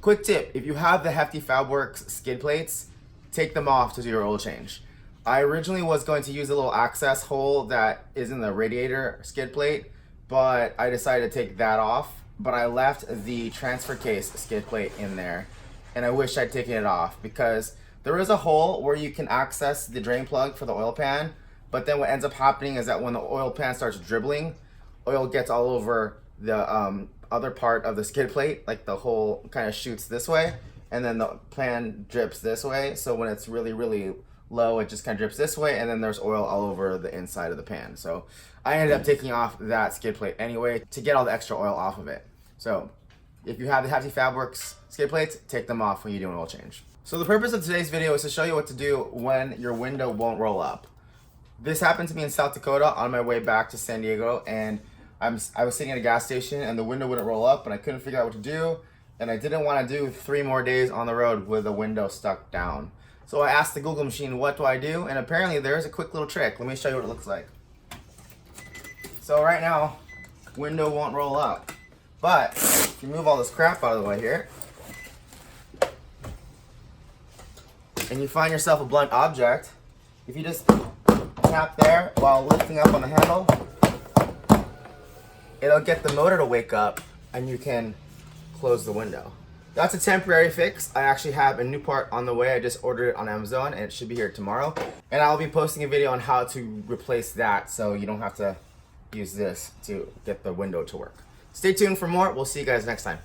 Quick tip, if you have the Hefty Fabworks skid plates, take them off to do your oil change. I originally was going to use a little access hole that is in the radiator skid plate, but I decided to take that off. But I left the transfer case skid plate in there, and I wish I'd taken it off because there is a hole where you can access the drain plug for the oil pan, but then what ends up happening is that when the oil pan starts dribbling, oil gets all over the other part of the skid plate, like the hole kind of shoots this way, and then the pan drips this way. So when it's really, really low, it just kind of drips this way, and then there's oil all over the inside of the pan. So I ended up taking off that skid plate anyway to get all the extra oil off of it. So if you have the Hefty Fabworks skid plates, take them off when you do an oil change. So the purpose of today's video is to show you what to do when your window won't roll up. This happened to me in South Dakota on my way back to San Diego, and I was sitting at a gas station and the window wouldn't roll up and I couldn't figure out what to do, and I didn't want to do 3 more days on the road with the window stuck down. So I asked the Google machine, what do I do? And apparently there's a quick little trick. Let me show you what it looks like. So right now, window won't roll up. But if you move all this crap out of the way here, and you find yourself a blunt object, if you just tap there while lifting up on the handle, it'll get the motor to wake up and you can close the window. That's a temporary fix. I actually have a new part on the way. I just ordered it on Amazon and it should be here tomorrow. And I'll be posting a video on how to replace that so you don't have to use this to get the window to work. Stay tuned for more. We'll see you guys next time.